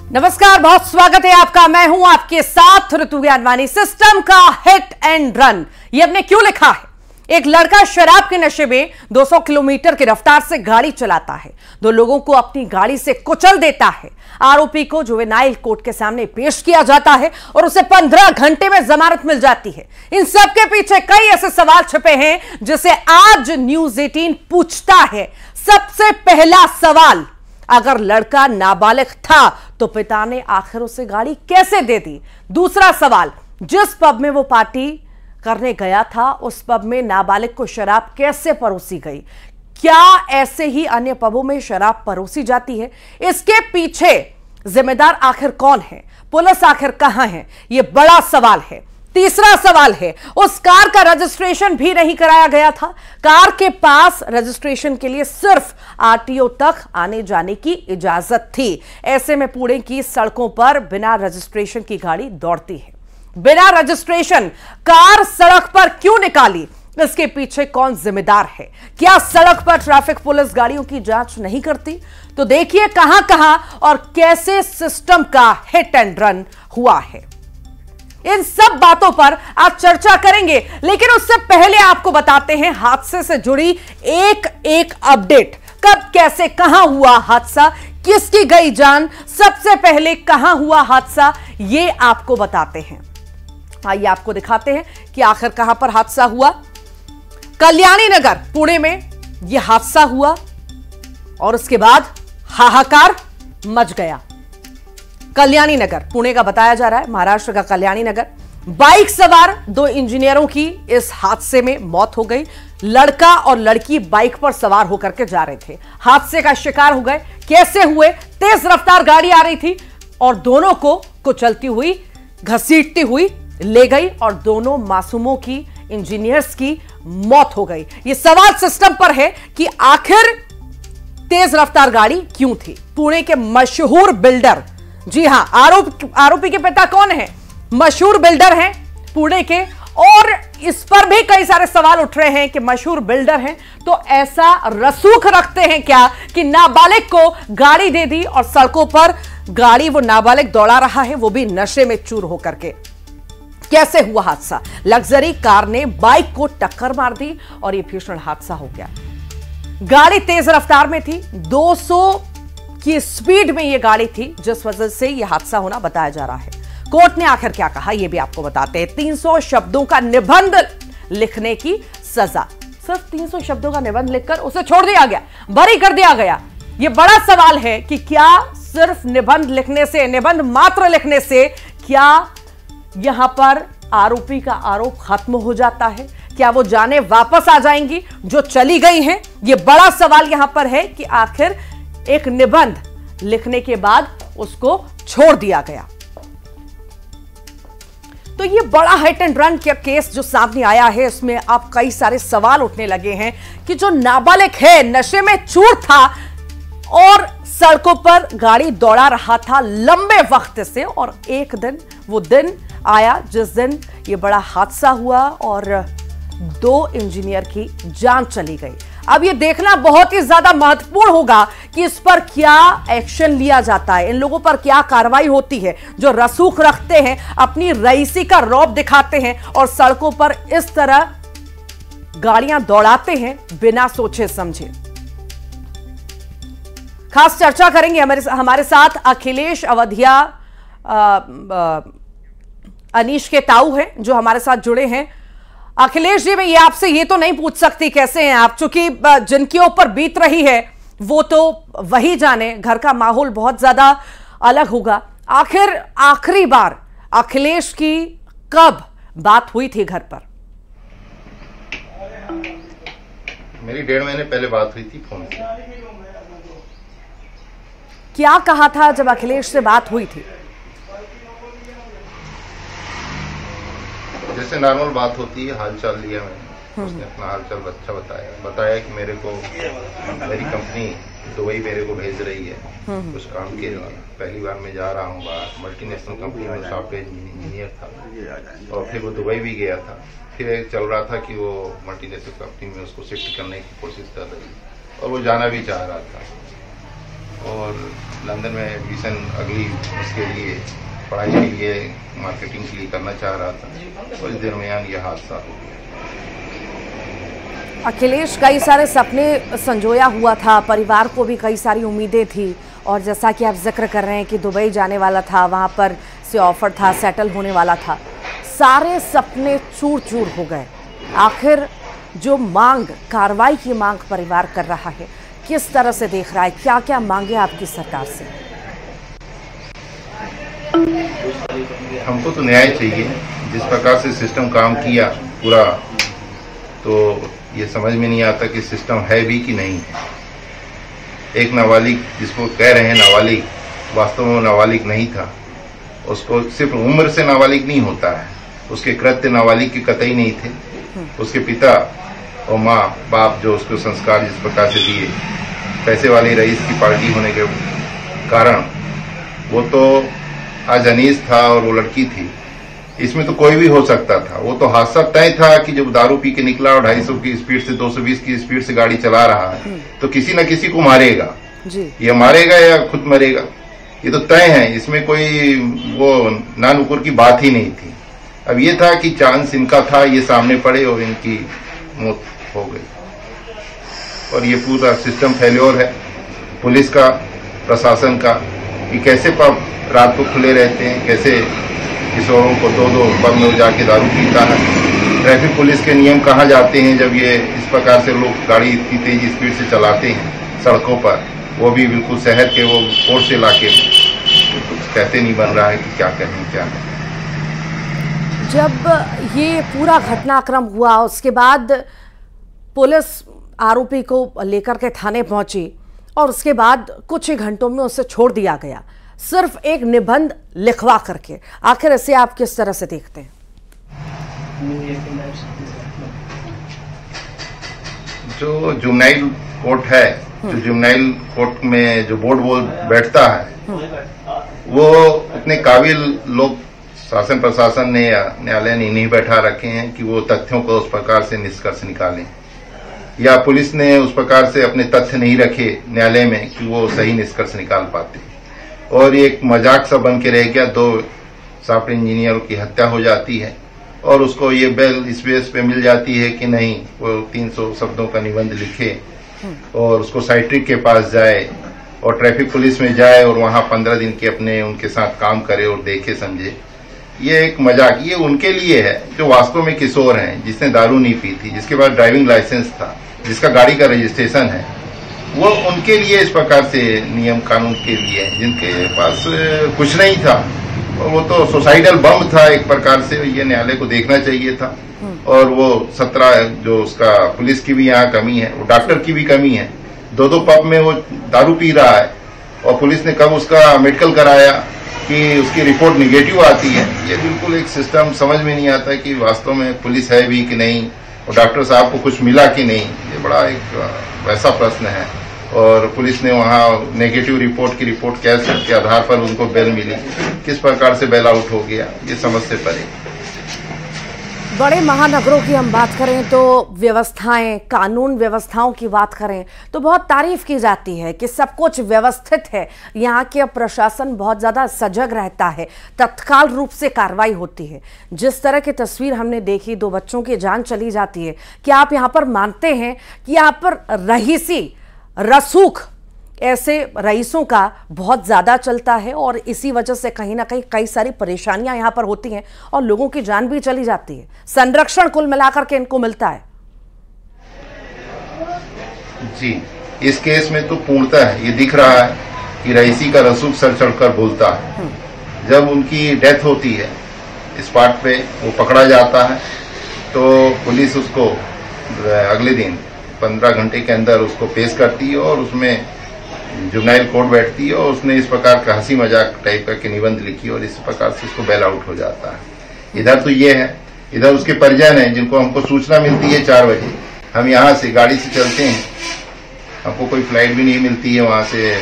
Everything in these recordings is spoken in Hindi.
नमस्कार, बहुत स्वागत है आपका। मैं हूं आपके साथ ऋतु ज्ञानवानी। सिस्टम का हिट एंड रन, ये हमने क्यों लिखा है? एक लड़का शराब के नशे में 200 किलोमीटर की रफ्तार से गाड़ी चलाता है, दो लोगों को अपनी गाड़ी से कुचल देता है। आरोपी को जुवेनाइल कोर्ट के सामने पेश किया जाता है और उसे 15 घंटे में जमानत मिल जाती है। इन सब के पीछे कई ऐसे सवाल छिपे हैं जिसे आज न्यूज 18 पूछता है। सबसे पहला सवाल, अगर लड़का नाबालिग था तो पिता ने आखिर उसे गाड़ी कैसे दे दी? दूसरा सवाल, जिस पब में वो पार्टी करने गया था उस पब में नाबालिग को शराब कैसे परोसी गई? क्या ऐसे ही अन्य पबों में शराब परोसी जाती है? इसके पीछे जिम्मेदार आखिर कौन है? पुलिस आखिर कहां है? यह बड़ा सवाल है। तीसरा सवाल है, उस कार का रजिस्ट्रेशन भी नहीं कराया गया था। कार के पास रजिस्ट्रेशन के लिए सिर्फ आरटीओ तक आने जाने की इजाजत थी। ऐसे में पुणे की सड़कों पर बिना रजिस्ट्रेशन की गाड़ी दौड़ती है। बिना रजिस्ट्रेशन कार सड़क पर क्यों निकाली? इसके पीछे कौन जिम्मेदार है? क्या सड़क पर ट्रैफिक पुलिस गाड़ियों की जांच नहीं करती? तो देखिए कहां कहां और कैसे सिस्टम का हिट एंड रन हुआ है। इन सब बातों पर आज चर्चा करेंगे, लेकिन उससे पहले आपको बताते हैं हादसे से जुड़ी एक अपडेट। कब, कैसे, कहां हुआ हादसा, किसकी गई जान, सबसे पहले कहां हुआ हादसा, ये आपको बताते हैं। आइए आपको दिखाते हैं कि आखिर कहां पर हादसा हुआ। कल्याणी नगर पुणे में यह हादसा हुआ और उसके बाद हाहाकार मच गया। कल्याणी नगर पुणे का बताया जा रहा है, महाराष्ट्र का कल्याणी नगर। बाइक सवार दो इंजीनियरों की इस हादसे में मौत हो गई। लड़का और लड़की बाइक पर सवार होकर के जा रहे थे, हादसे का शिकार हो गए। कैसे हुए? तेज रफ्तार गाड़ी आ रही थी और दोनों को कुचलती हुई, घसीटती हुई ले गई और दोनों मासूमों की, इंजीनियर्स की मौत हो गई। यह सवाल सिस्टम पर है कि आखिर तेज रफ्तार गाड़ी क्यों थी? पुणे के मशहूर बिल्डर, जी हां, आरोपी के पिता कौन है? मशहूर बिल्डर हैं पुणे के, और इस पर भी कई सारे सवाल उठ रहे हैं कि मशहूर बिल्डर हैं तो ऐसा रसूख रखते हैं क्या कि नाबालिग को गाड़ी दे दी और सड़कों पर गाड़ी वो नाबालिग दौड़ा रहा है, वो भी नशे में चूर होकर के। कैसे हुआ हादसा? लग्जरी कार ने बाइक को टक्कर मार दी और यह भीषण हादसा हो गया। गाड़ी तेज रफ्तार में थी, 200 की स्पीड में यह गाड़ी थी, जिस वजह से यह हादसा होना बताया जा रहा है। कोर्ट ने आखिर क्या कहा यह भी आपको बताते हैं। 300 शब्दों का निबंध लिखने की सजा, सिर्फ 300 शब्दों का निबंध लिखकर उसे छोड़ दिया गया, बरी कर दिया गया। यह बड़ा सवाल है कि क्या सिर्फ निबंध लिखने से, निबंध मात्र लिखने से क्या यहां पर आरोपी का आरोप खत्म हो जाता है? क्या वो जाने वापस आ जाएंगी जो चली गई हैं? यह बड़ा सवाल यहां पर है कि आखिर एक निबंध लिखने के बाद उसको छोड़ दिया गया। तो ये बड़ा हिट एंड रन का केस जो सामने आया है, इसमें अब कई सारे सवाल उठने लगे हैं कि जो नाबालिग है, नशे में चूर था और सड़कों पर गाड़ी दौड़ा रहा था लंबे वक्त से, और एक दिन वो दिन आया जिस दिन ये बड़ा हादसा हुआ और 2 इंजीनियर की जान चली गई। अब ये देखना बहुत ही ज्यादा महत्वपूर्ण होगा कि इस पर क्या एक्शन लिया जाता है, इन लोगों पर क्या कार्रवाई होती है जो रसूख रखते हैं, अपनी रईसी का रौब दिखाते हैं और सड़कों पर इस तरह गाड़ियां दौड़ाते हैं बिना सोचे समझे। खास चर्चा करेंगे हमारे साथ अखिलेश अवधिया, अनीश के ताऊ हैं जो हमारे साथ जुड़े हैं। अखिलेश जी, मैं ये आपसे ये तो नहीं पूछ सकती कैसे हैं आप, चूंकि जिनके ऊपर बीत रही है वो तो वही जाने, घर का माहौल बहुत ज्यादा अलग होगा। आखिर आखिरी बार अखिलेश की कब बात हुई थी घर पर? मेरी 1.5 महीने पहले बात हुई थी फोन से। क्या कहा था जब अखिलेश से बात हुई थी? जैसे नॉर्मल बात होती है, हालचाल लिया मैंने। उसने अपना हालचाल अच्छा बताया कि मेरी कंपनी दुबई मेरे को भेज रही है उस काम के लिए। पहली बार मैं जा रहा हूँ बाहर, मल्टीनेशनल कंपनी में सॉफ्टवेयर इंजीनियर था और फिर वो दुबई भी गया था। फिर चल रहा था कि वो मल्टीनेशनल कंपनी में उसको शिफ्ट करने की कोशिश कर रही और वो जाना भी चाह रहा था। और लंदन में एडमिशन अगली उसके लिए पढ़ाई के लिए मार्केटिंग के लिए करना चाह रहा था, और इस दरमियान ये हादसा हो गया। अखिलेश, कई सारे सपने संजोया हुआ था, परिवार को भी कई सारी उम्मीदें थी, और जैसा कि आप जिक्र कर रहे हैं कि दुबई जाने वाला था, वहां पर से ऑफर था, सेटल होने वाला था, सारे सपने चूर चूर हो गए। आखिर जो मांग, कार्रवाई की मांग परिवार कर रहा है, किस तरह से देख रहा है, क्या क्या मांगे आपकी सरकार से? हमको तो न्याय चाहिए। जिस प्रकार से सिस्टम काम किया पूरा, तो ये समझ में नहीं आता कि सिस्टम है भी कि नहीं है। एक नाबालिग जिसको कह रहे हैं नाबालिग, वास्तव में नाबालिग नहीं था। उसको सिर्फ उम्र से नाबालिग नहीं होता है, उसके कृत्य नाबालिग के कतई नहीं थे। उसके पिता और माँ बाप जो उसको संस्कार जिस प्रकार से दिए, पैसे वाले रईस की पार्टी होने के कारण, वो तो आज अनीस था और वो लड़की थी। इसमें तो कोई भी हो सकता था। वो तो हादसा तय था कि जब दारू पी के निकला और 250 की स्पीड से 220 की स्पीड से गाड़ी चला रहा है, तो किसी न किसी को मारेगा जी। ये मारेगा या खुद मरेगा, ये तो तय है। इसमें कोई वो ना नुकुर की बात ही नहीं थी। अब ये था कि चांस इनका था, ये सामने पड़े और इनकी मौत हो गई। और ये पूरा सिस्टम फेल्योर है, पुलिस का, प्रशासन का, कि कैसे पब रात को खुले रहते हैं, कैसे किशोरों को दो पब में जाके दारू पीता है। ट्रैफिक पुलिस के नियम कहाँ जाते हैं जब ये इस प्रकार से लोग गाड़ी इतनी तेज स्पीड से चलाते हैं सड़कों पर, वो भी बिल्कुल शहर के वो कोर्ट से इलाके में। तो कुछ कहते नहीं बन रहा है कि क्या कहें क्या नहीं। जब ये पूरा घटनाक्रम हुआ, उसके बाद पुलिस आरोपी को लेकर के थाने पहुंची और उसके बाद कुछ ही घंटों में उसे छोड़ दिया गया, सिर्फ एक निबंध लिखवा करके। आखिर इसे आप किस तरह से देखते हैं? जो जुवेनाइल कोर्ट है, जो जुवेनाइल कोर्ट में जो बोर्ड बैठता है, वो उतने काबिल लोग शासन प्रशासन ने या न्यायालय ने नहीं बैठा रखे हैं कि वो तथ्यों को उस प्रकार से निष्कर्ष निकालें, या पुलिस ने उस प्रकार से अपने तथ्य नहीं रखे न्यायालय में कि वो सही निष्कर्ष निकाल पाते। और ये एक मजाक सा बन के रह गया। 2 सॉफ्टवेयर इंजीनियरों की हत्या हो जाती है और उसको ये बेल इस बेस पे मिल जाती है कि नहीं, वो 300 शब्दों का निबंध लिखे और उसको साइट्रिक के पास जाए और ट्रैफिक पुलिस में जाए और वहां 15 दिन के अपने उनके साथ काम करे और देखे समझे। ये एक मजाक, ये उनके लिए है जो वास्तव में किशोर हैं, जिसने दारू नहीं पी थी, जिसके पास ड्राइविंग लाइसेंस था, जिसका गाड़ी का रजिस्ट्रेशन है। वो उनके लिए इस प्रकार से नियम कानून के लिए, जिनके पास कुछ नहीं था। और वो तो सुसाइडल बम था एक प्रकार से, ये न्यायालय को देखना चाहिए था। और वो 17 जो उसका पुलिस की भी यहाँ कमी है, वो डॉक्टर की भी कमी है। 2 पब में वो दारू पी रहा है और पुलिस ने कब उसका मेडिकल कराया कि उसकी रिपोर्ट निगेटिव आती है। ये बिल्कुल एक सिस्टम समझ में नहीं आता कि वास्तव में पुलिस है भी कि नहीं, और डॉक्टर साहब को कुछ मिला कि नहीं। ये बड़ा एक वैसा प्रश्न है। और पुलिस ने वहाँ नेगेटिव रिपोर्ट की रिपोर्ट कैसे के आधार पर उनको बेल मिली, किस प्रकार से बेल आउट हो गया, ये समझ से परे। बड़े महानगरों की हम बात करें तो व्यवस्थाएं, कानून व्यवस्थाओं की बात करें तो बहुत तारीफ की जाती है कि सब कुछ व्यवस्थित है, यहाँ के प्रशासन बहुत ज़्यादा सजग रहता है, तत्काल रूप से कार्रवाई होती है। जिस तरह की तस्वीर हमने देखी, 2 बच्चों की जान चली जाती है, क्या आप यहाँ पर मानते हैं कि यहाँ पर रईसी रसूख ऐसे रईसों का बहुत ज़्यादा चलता है और इसी वजह से कहीं ना कहीं कई सारी परेशानियां यहाँ पर होती हैं और लोगों की जान भी चली जाती है? संरक्षण कुल मिलाकर के इनको मिलता है? जी, इस केस में तो पूर्णतः है ये दिख रहा है कि रईसी का रसूख सर चढ़कर बोलता है। जब उनकी डेथ होती है स्पॉट पे, वो पकड़ा जाता है तो पुलिस उसको अगले दिन 15 घंटे के अंदर उसको पेश करती है और उसमें जुवेनाइल कोर्ट बैठती है और उसने इस प्रकार का हंसी मजाक टाइप का के निबंध लिखी और इस प्रकार से उसको बेल आउट हो जाता है। इधर तो ये है, इधर उसके परिजन हैं जिनको हमको सूचना मिलती है 4 बजे। हम यहाँ से गाड़ी से चलते हैं, हमको कोई फ्लाइट भी नहीं मिलती है वहाँ से,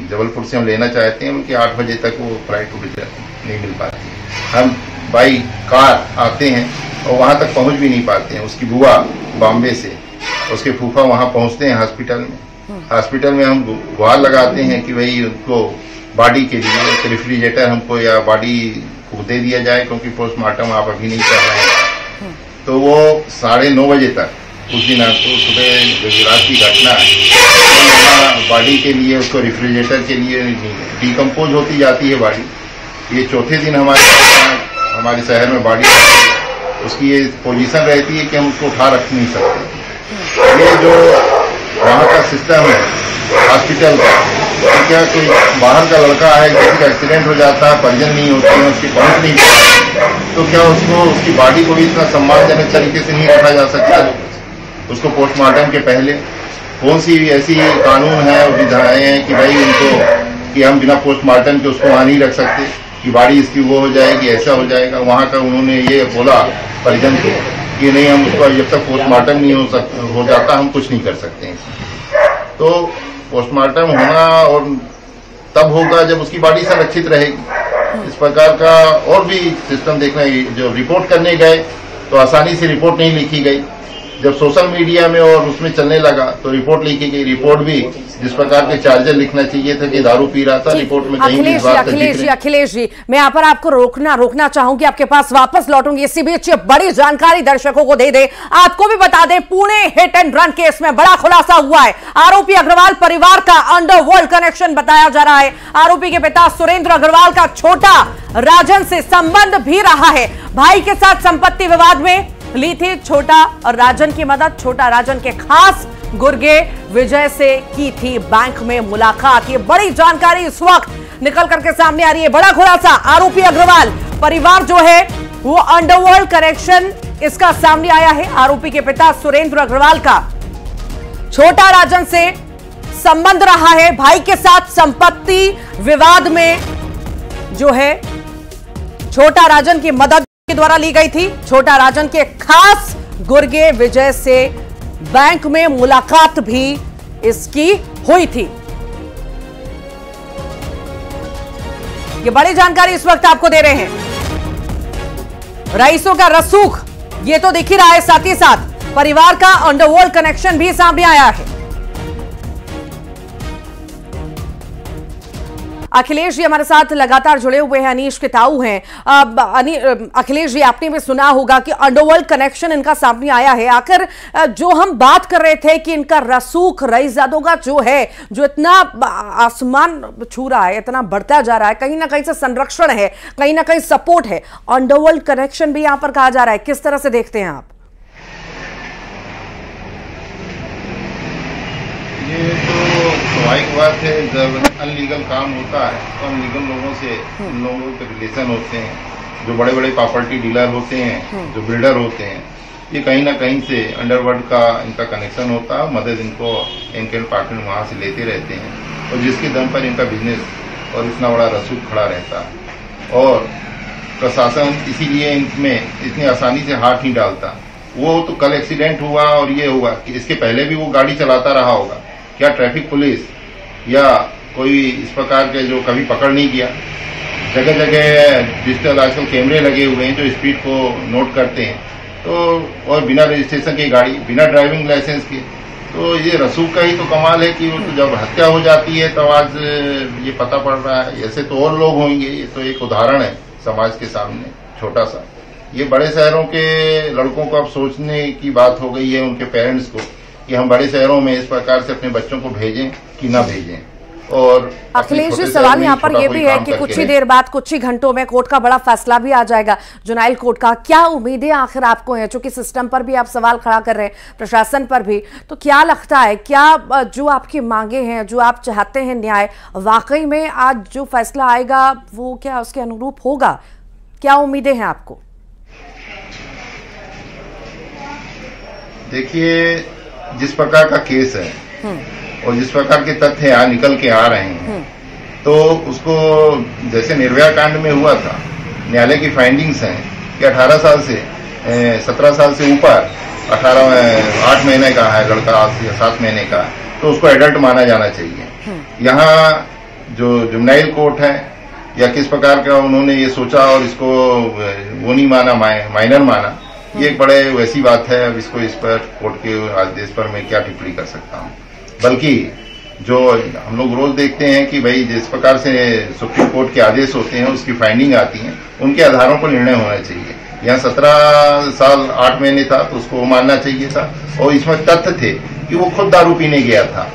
जबलपुर से हम लेना चाहते हैं, उनकी 8 बजे तक वो फ्लाइट नहीं मिल पाती। हम बाई कार आते हैं और वहाँ तक पहुँच भी नहीं पाते हैं। उसकी बुआ बॉम्बे से, उसके फूफा वहाँ पहुँचते हैं हॉस्पिटल में हॉस्पिटल में हम गुहार लगाते हैं कि भाई उनको बॉडी के लिए एक रेफ्रिजरेटर हमको या बॉडी को दे दिया जाए, क्योंकि पोस्टमार्टम आप अभी नहीं कर रहे हैं। तो वो 9:30 बजे तक उस दिन आपको सुबह गुजरात की घटना है, बॉडी के लिए उसको रेफ्रिजरेटर के लिए डिकम्पोज होती जाती है बॉडी। ये चौथे दिन हमारे शहर में बॉडी उसकी ये पोजीशन रहती है कि हम उसको उठा रख नहीं सकते। ये जो वहाँ का सिस्टम है हॉस्पिटल का, तो क्या कोई बाहर का लड़का है किसी का एक्सीडेंट हो जाता है, परिजन नहीं होते हैं, उसकी पहुंच नहीं पाती, तो क्या उसको उसकी बॉडी को भी इतना सम्मानजनक तरीके से नहीं रखा जा सकता? उसको पोस्टमार्टम के पहले कौन सी ऐसी कानून है और विधाएं हैं कि भाई उनको कि हम बिना पोस्टमार्टम के उसको वहां नहीं रख सकते कि बॉडी इसकी वो हो जाएगी, ऐसा हो जाएगा। वहां का उन्होंने ये बोला परिजन को कि नहीं, हम उसको जब तक पोस्टमार्टम नहीं हो जाता हम कुछ नहीं कर सकते हैं। तो पोस्टमार्टम होना और तब होगा जब उसकी बॉडी संरक्षित रहेगी। इस प्रकार का और भी सिस्टम देखना, जो रिपोर्ट करने गए तो आसानी से रिपोर्ट नहीं लिखी गई। जब सोशल मीडिया में और उसमें चलने लगा तो रिपोर्ट लिखी गई। रिपोर्ट भी जिस प्रकार के चार्जर लिखना चाहिए था कि दारू पी रहा था, रिपोर्ट में कहीं भी इस बात का जिक्र नहीं। अखिलेश जी, मैं यहाँ पर आपको रोकना चाहूंगी, आपके पास वापस लौटूंगी। इसी बीच बड़ी जानकारी दर्शकों को दे दे, आपको भी बता दें, Pune hit and run case में बड़ा खुलासा हुआ है। आरोपी अग्रवाल परिवार का अंडरवर्ल्ड कनेक्शन बताया जा रहा है। आरोपी के पिता सुरेंद्र अग्रवाल का छोटा राजन से संबंध भी रहा है। भाई के साथ संपत्ति विवाद में ली थी छोटा और राजन की मदद। छोटा राजन के खास गुर्गे विजय से की थी बैंक में मुलाकात। ये बड़ी जानकारी इस वक्त निकल करके सामने आ रही है। बड़ा खुलासा, आरोपी अग्रवाल परिवार जो है वो अंडरवर्ल्ड कनेक्शन इसका सामने आया है। आरोपी के पिता सुरेंद्र अग्रवाल का छोटा राजन से संबंध रहा है। भाई के साथ संपत्ति विवाद में जो है छोटा राजन की मदद के द्वारा ली गई थी। छोटा राजन के खास गुर्गे विजय से बैंक में मुलाकात भी इसकी हुई थी। ये बड़ी जानकारी इस वक्त आपको दे रहे हैं। रईसों का रसूख ये तो दिख ही रहा है, साथ ही साथ परिवार का अंडरवर्ल्ड कनेक्शन भी सामने आया है। अखिलेश जी हमारे साथ लगातार जुड़े हुए हैं, अनीश के ताऊ हैं। अखिलेश जी, आपने भी सुना होगा कि अंडरवर्ल्ड कनेक्शन इनका सामने आया है। आखिर जो हम बात कर रहे थे कि इनका रसूख रईसजादों का जो है, जो इतना आसमान छू रहा है, इतना बढ़ता जा रहा है, कहीं ना कहीं से संरक्षण है, कहीं ना कहीं सपोर्ट है, अंडरवर्ल्ड कनेक्शन भी यहां पर कहा जा रहा है। किस तरह से देखते हैं आप? ये तो स्वाभाविक बात है, जब अनलीगल काम होता है तो अनलीगल लोगों से इन लोगों के रिलेशन होते हैं। जो बड़े बड़े प्रॉपर्टी डीलर होते हैं, जो बिल्डर होते हैं, ये कहीं ना कहीं से अंडरवर्ल्ड का इनका कनेक्शन होता है। मदद इनको इनके पार्टनर वहां से लेते रहते हैं और जिसके दम पर इनका बिजनेस और इतना बड़ा रसूख खड़ा रहता है। और प्रशासन इसीलिए इनमें इतनी आसानी से हाथ नहीं डालता। वो तो कल एक्सीडेंट हुआ और ये हुआ कि इसके पहले भी वो गाड़ी चलाता रहा होगा। क्या ट्रैफिक पुलिस या कोई इस प्रकार के जो कभी पकड़ नहीं किया? जगह जगह डिजिटल आजकल कैमरे लगे हुए हैं जो स्पीड को नोट करते हैं। तो और बिना रजिस्ट्रेशन की गाड़ी, बिना ड्राइविंग लाइसेंस के, तो ये रसूख का ही तो कमाल है कि वो तो जब हत्या हो जाती है तब आज ये पता पड़ रहा है। ऐसे तो और लोग होंगे। ये तो एक उदाहरण है समाज के सामने छोटा सा। ये बड़े शहरों के लड़कों को अब सोचने की बात हो गई है, उनके पेरेंट्स को, कि हम बड़े शहरों में इस प्रकार से अपने बच्चों को भेजें कि ना भेजें। और अखिलेश जी, सवाल यहाँ पर यह भी है कि कुछ ही देर बाद, कुछ ही घंटों में कोर्ट का बड़ा फैसला भी आ जाएगा, जुनाइल कोर्ट का। क्या उम्मीदें आखिर आपको हैं? चूंकि सिस्टम पर भी आप सवाल खड़ा कर रहे हैं, प्रशासन पर भी, तो क्या लगता है, क्या जो आपकी मांगे हैं, जो आप चाहते हैं न्याय, वाकई में आज जो फैसला आएगा वो क्या उसके अनुरूप होगा? क्या उम्मीदें हैं आपको? देखिए, जिस प्रकार का केस है और जिस प्रकार के तथ्य यहाँ निकल के आ रहे हैं, तो उसको जैसे निर्भया कांड में हुआ था, न्यायालय की फाइंडिंग्स हैं कि 18 साल से 17 साल से ऊपर 8 महीने का है लड़का, 7 महीने का, तो उसको एडल्ट माना जाना चाहिए। यहाँ जो जुवेनाइल कोर्ट है या किस प्रकार का उन्होंने ये सोचा और इसको वो नहीं माना, माइनर माना, ये एक बड़े वैसी बात है। अब इस पर कोर्ट के आदेश पर मैं क्या टिप्पणी कर सकता हूँ। बल्कि जो हम लोग रोज देखते हैं कि भाई जिस प्रकार से सुप्रीम कोर्ट के आदेश होते हैं, उसकी फाइंडिंग आती है, उनके आधारों पर निर्णय होना चाहिए। यहाँ 17 साल 8 महीने था तो उसको मानना चाहिए था। और इसमें तथ्य थे कि वो खुद दारू पीने गया था,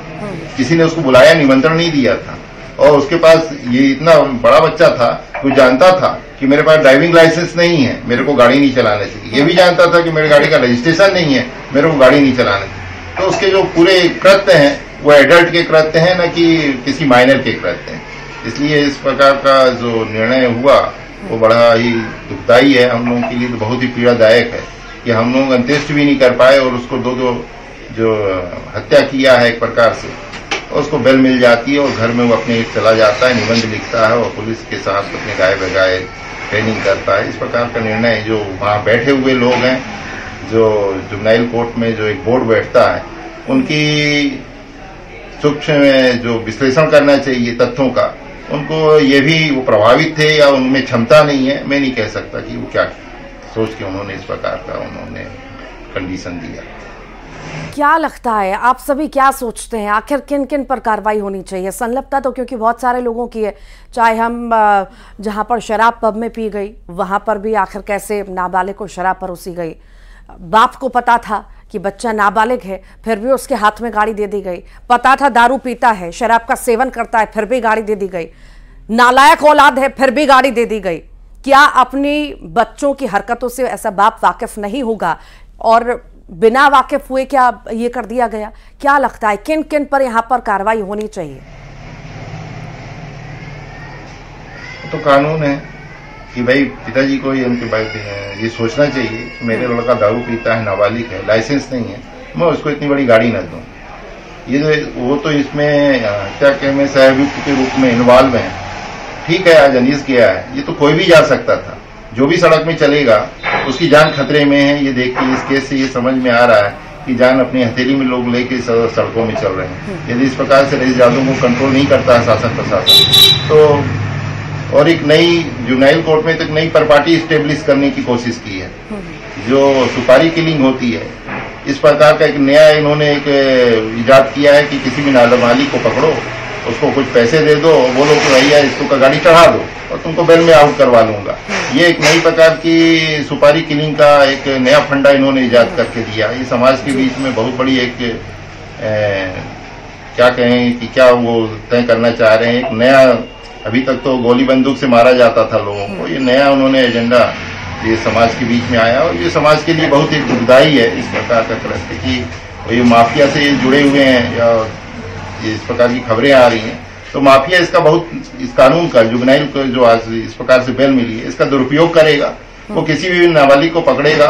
किसी ने उसको बुलाया, निमंत्रण नहीं दिया था। और उसके पास ये इतना बड़ा बच्चा था, वो जानता था कि मेरे पास ड्राइविंग लाइसेंस नहीं है, मेरे को गाड़ी नहीं चलाना चाहिए। ये भी जानता था कि मेरे गाड़ी का रजिस्ट्रेशन नहीं है, मेरे को गाड़ी नहीं चलाना चाहिए। तो उसके जो पूरे कृत्य हैं वो एडल्ट के कृत्य हैं, न कि किसी माइनर के कृत्य हैं। इसलिए इस प्रकार का जो निर्णय हुआ वो बड़ा ही दुखदायी है। हम लोगों के लिए तो बहुत ही पीड़ादायक है कि हम लोग अंत्येष्टि भी नहीं कर पाए और उसको जो हत्या किया है एक प्रकार से, उसको बेल मिल जाती है और घर में वो अपने चला जाता है, निबंध लिखता है और पुलिस के साथ अपने गाय बगाए ट्रेनिंग करता है। इस प्रकार का निर्णय जो वहाँ बैठे हुए लोग हैं, जो जुवेनाइल कोर्ट में जो एक बोर्ड बैठता है, उनकी सूक्ष्म जो विश्लेषण करना चाहिए तथ्यों का, उनको ये भी वो प्रभावित थे या उनमें क्षमता नहीं है, मैं नहीं कह सकता कि वो क्या सोच के उन्होंने इस प्रकार का उन्होंने कंडीशन दिया। क्या लगता है, आप सभी क्या सोचते हैं, आखिर किन किन पर कार्रवाई होनी चाहिए? संलिप्तता तो क्योंकि बहुत सारे लोगों की है, चाहे हम जहां पर शराब पब में पी गई वहां पर भी आखिर कैसे नाबालिग को शराब परोसी गई। बाप को पता था कि बच्चा नाबालिग है, फिर भी उसके हाथ में गाड़ी दे दी गई। पता था दारू पीता है, शराब का सेवन करता है, फिर भी गाड़ी दे दी गई। नालायक औलाद है, फिर भी गाड़ी दे दी गई। क्या अपनी बच्चों की हरकतों से ऐसा बाप वाकिफ नहीं होगा और बिना वाकिफ हुए क्या ये कर दिया गया? क्या लगता है किन किन पर यहाँ पर कार्रवाई होनी चाहिए? तो कानून है कि भाई पिताजी को ये सोचना चाहिए कि मेरे लड़का दारू पीता है, नाबालिग है, लाइसेंस नहीं है, मैं उसको इतनी बड़ी गाड़ी न दूं। ये वो तो इसमें क्या कहते हैं सहयुक्त के रूप में इन्वॉल्व है। ठीक है, आज अनीस गया है, ये तो कोई भी जा सकता था। जो भी सड़क में चलेगा उसकी जान खतरे में है। ये देख के इस केस से ये समझ में आ रहा है कि जान अपनी हथेली में लोग लेके सड़कों में चल रहे हैं। यदि इस प्रकार से रईस जादों को कंट्रोल नहीं करता है शासन प्रशासन तो, और एक नई जुवेनाइल कोर्ट में तक नई प्रॉपर्टी स्टेब्लिश करने की कोशिश की है। जो सुपारी किलिंग होती है, इस प्रकार का एक नया इन्होंने एक इजाद किया है कि किसी भी नाबालिग को पकड़ो, उसको कुछ पैसे दे दो, बोलो कि भैया इसको का गाड़ी चढ़ा दो और तुमको बेल में आउट करवा लूंगा। ये एक नई प्रकार की सुपारी किलिंग का एक नया फंडा इन्होंने इजाद करके दिया। ये समाज के बीच में बहुत बड़ी एक क्या कहें कि क्या वो तय करना चाह रहे हैं। एक नया, अभी तक तो गोली बंदूक से मारा जाता था लोगों को, ये नया उन्होंने एजेंडा ये समाज के बीच में आया और ये समाज के लिए बहुत ही दुखदायी है इस प्रकार का कृत्य कि ये माफिया से जुड़े हुए हैं या इस प्रकार की खबरें आ रही हैं। तो माफिया इसका बहुत, इस कानून का जुवेनाइल को जो आज इस प्रकार से बेल मिली है, इसका दुरुपयोग करेगा। वो किसी भी नाबालिग को पकड़ेगा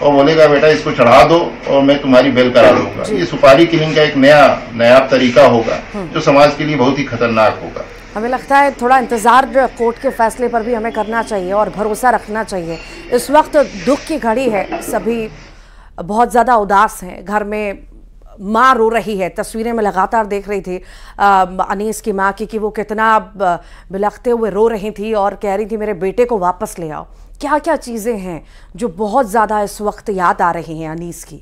और बोलेगा बेटा इसको चढ़ा दो और मैं तुम्हारी बेल करा दूंगा। ये सुपारी किलिंग का एक नया तरीका होगा जो समाज के लिए बहुत ही खतरनाक होगा। हमें लगता है थोड़ा इंतजार कोर्ट के फैसले पर भी हमें करना चाहिए और भरोसा रखना चाहिए। इस वक्त दुख की घड़ी है, सभी बहुत ज़्यादा उदास हैं। घर में माँ रो रही है, तस्वीरें में लगातार देख रही थी अनीस की माँ की कि वो कितना बिलखते हुए रो रही थी और कह रही थी मेरे बेटे को वापस ले आओ। क्या क्या चीज़ें हैं जो बहुत ज़्यादा इस वक्त याद आ रही हैं अनीस की?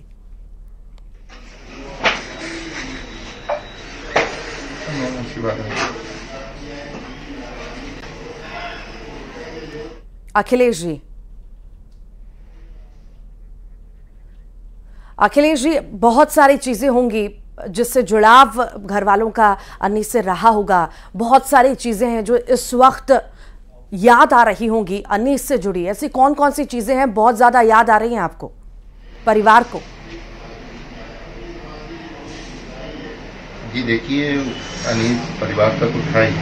अखिलेश जी, बहुत सारी चीज़ें होंगी जिससे जुड़ाव घर वालों का अनीस से रहा होगा। बहुत सारी चीज़ें हैं जो इस वक्त याद आ रही होंगी अनीस से जुड़ी। ऐसी कौन कौन सी चीज़ें हैं बहुत ज़्यादा याद आ रही हैं आपको, परिवार को? जी देखिए, अनीस परिवार का तो था ही,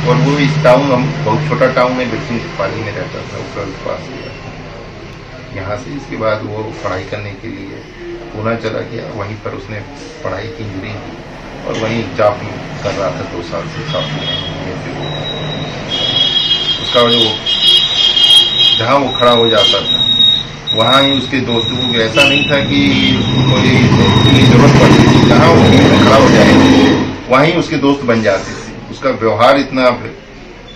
और वो इस टाउन, हम बहुत छोटा टाउन है, बिल्कुल पाली में रहता था, उसका पास यहाँ से। इसके बाद वो पढ़ाई करने के लिए पूना चला गया, वहीं पर उसने पढ़ाई की इंजीनियरिंग की और वहीं जॉब कर रहा था 2 साल से। उसका जो जहाँ वो खड़ा हो जाता था वहाँ ही उसके दोस्तों को, ऐसा नहीं था कि कोई दोस्ती की जरूरत पड़ती थी, जहाँ वो खड़ा हो जाए वहीं उसके दोस्त बन जाते थे। उसका व्यवहार इतना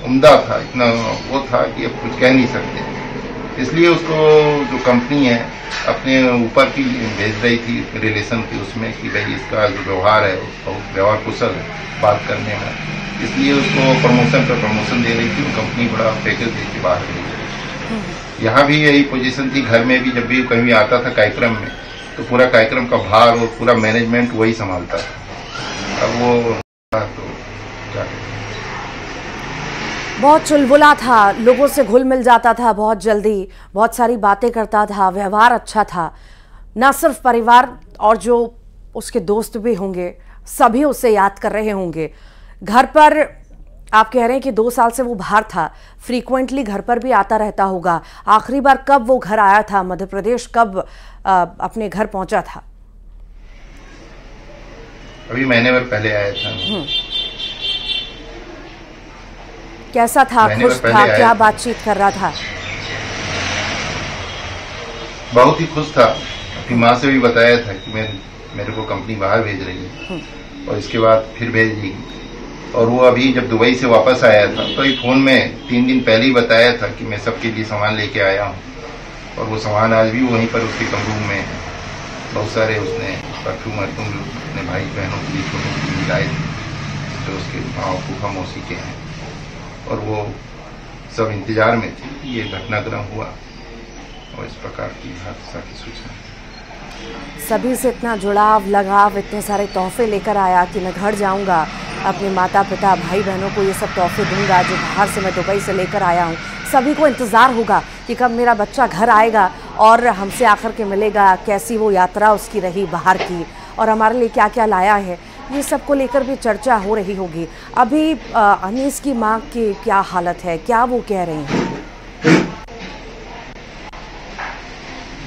उम्दा था, इतना वो था कि अब कुछ कह नहीं सकते। इसलिए उसको जो कंपनी है अपने ऊपर की भेज रही थी रिलेशन की उसमें कि भाई इसका जो व्यवहार है बहुत व्यवहार कुशल है बात करने में, इसलिए उसको प्रमोशन पर प्रमोशन दे रही थी। वो कंपनी बड़ा पैकेज दे के बाहर भेज रही थी। यहाँ भी यही पोजीशन थी। घर में भी जब भी कहीं आता था कार्यक्रम में तो पूरा कार्यक्रम का भार और पूरा मैनेजमेंट वही संभालता था। अब वो तो क्या बहुत चुलबुला था, लोगों से घुल मिल जाता था बहुत जल्दी, बहुत सारी बातें करता था, व्यवहार अच्छा था। न सिर्फ परिवार और जो उसके दोस्त भी होंगे सभी उसे याद कर रहे होंगे। घर पर आप कह रहे हैं कि 2 साल से वो बाहर था, फ्रीक्वेंटली घर पर भी आता रहता होगा। आखिरी बार कब वो घर आया था, मध्य प्रदेश कब अपने घर पहुंचा था? अभी महीने भर पहले आया था। कैसा था, खुश था, क्या बातचीत कर रहा था? बहुत ही खुश था। अपनी माँ से भी बताया था कि मेरे को कंपनी बाहर भेज रही है और इसके बाद फिर भेज देगी। और वो अभी जब दुबई से वापस आया था तो ये फोन में 3 दिन पहले ही बताया था कि मैं सबके लिए सामान लेके आया हूँ। और वो सामान आज भी वहीं पर उसके कमरूम में है। बहुत सारे उसने परफ्यूम अपने भाई बहनों के लिए छोटे मिलाए थे जो उसके माँ फूफा मौसी के हैं। और वो सब इंतजार में थे ये घटनाक्रम हुआ और इस प्रकार की हादसा की सूचना। सभी से इतना जुड़ाव लगाव, इतने सारे तोहफे लेकर आया कि मैं घर जाऊंगा, अपने माता पिता भाई बहनों को ये सब तोहफे दूंगा जो बाहर से मैं दुबई से लेकर आया हूँ। सभी को इंतज़ार होगा कि कब मेरा बच्चा घर आएगा और हमसे आकर के मिलेगा, कैसी वो यात्रा उसकी रही बाहर की और हमारे लिए क्या क्या लाया है। ये सब को लेकर भी चर्चा हो रही होगी। अभी अनीस की माँ की क्या हालत है, क्या वो कह रही हैं?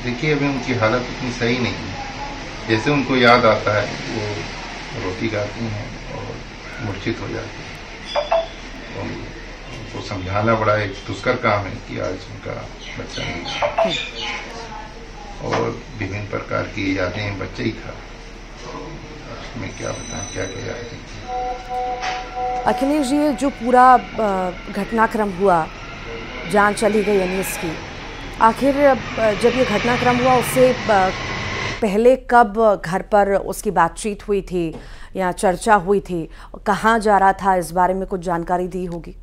देखिए अभी उनकी हालत उतनी सही नहीं है। जैसे उनको याद आता है वो रोटी खाती हैं और मूर्छित हो जाती है। तो उनको समझाना बड़ा एक दुष्कर काम है कि आज उनका बच्चा नहीं और विभिन्न प्रकार की यादें बच्चे ही था। मैं क्या बताऊं क्या क्या यादें। अखिलेश जी, जो पूरा घटनाक्रम हुआ, जान चली गई अनीस की, आखिर जब ये घटनाक्रम हुआ उससे पहले कब घर पर उसकी बातचीत हुई थी या चर्चा हुई थी, कहाँ जा रहा था, इस बारे में कुछ जानकारी दी होगी?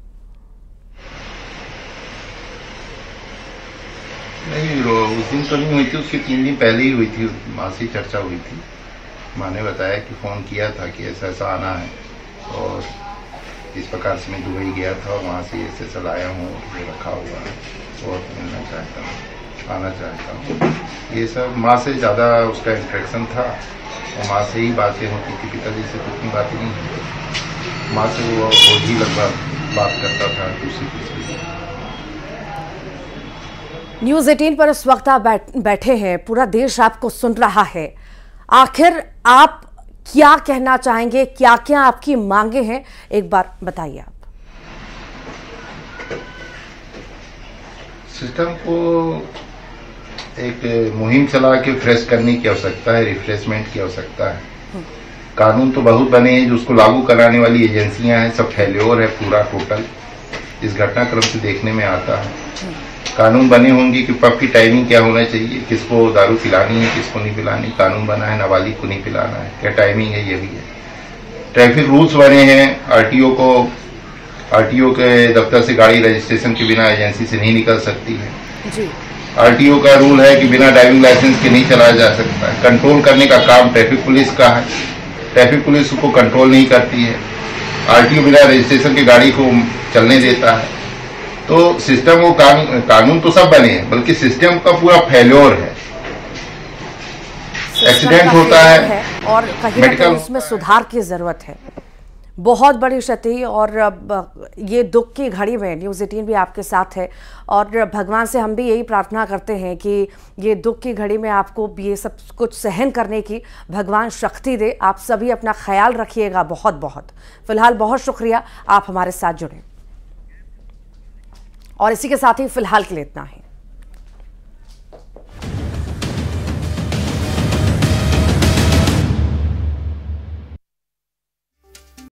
नहीं, उस दिन तो नहीं हुई थी, उसके 3 दिन पहले ही हुई थी। माँ से चर्चा हुई थी। माँ ने बताया कि फ़ोन किया था कि ऐसा ऐसा आना है और इस प्रकार से मैं दुबई गया था और वहाँ से ऐसे ऐसा लाया हूँ, ये रखा हुआ है और मिलना चाहता हूँ, आना चाहता हूँ। ये सब माँ से ज़्यादा उसका इंट्रैक्शन था और माँ से ही बातें होती थी। पिताजी से तो उतनी बातें नहीं होती। माँ से वो रोज ही लगभग बात करता था दूसरी। न्यूज़ 18 पर इस वक्त आप बैठे हैं, पूरा देश आपको सुन रहा है। आखिर आप क्या कहना चाहेंगे, क्या क्या आपकी मांगे हैं, एक बार बताइए आप। सिस्टम को एक मुहिम चला के फ्रेश करने की आवश्यकता है, रिफ्रेशमेंट की आवश्यकता है। कानून तो बहुत बने हैं, जो उसको लागू कराने वाली एजेंसियां हैं सब फेल्योर है पूरा टोटल। इस घटनाक्रम से देखने में आता है। कानून बने होंगे कि पब की टाइमिंग क्या होना चाहिए, किसको दारू पिलानी है किसको नहीं पिलानी, कानून बना है नाबालिग को नहीं पिलाना है, क्या टाइमिंग है ये भी है। ट्रैफिक रूल्स बने हैं, आरटीओ के दफ्तर से गाड़ी रजिस्ट्रेशन के बिना एजेंसी से नहीं निकल सकती है जी। आरटीओ का रूल है कि बिना ड्राइविंग लाइसेंस के नहीं चलाया जा सकता है। कंट्रोल करने का काम ट्रैफिक पुलिस का है, ट्रैफिक पुलिस को कंट्रोल नहीं करती है। आरटीओ बिना रजिस्ट्रेशन की गाड़ी को चलने देता है। तो सिस्टम वो कानून तो सब बने हैं, बल्कि सिस्टम का पूरा फेल्योर है। एक्सीडेंट होता है और कहीं ना कहीं इसमें सुधार की जरूरत है। बहुत बड़ी क्षति और ये दुख की घड़ी में न्यूज़ 18 भी आपके साथ है और भगवान से हम भी यही प्रार्थना करते हैं कि ये दुख की घड़ी में आपको ये सब कुछ सहन करने की भगवान शक्ति दे। आप सभी अपना ख्याल रखिएगा बहुत बहुत। फिलहाल बहुत शुक्रिया, आप हमारे साथ जुड़े और इसी के साथ ही फिलहाल के लिए इतना है।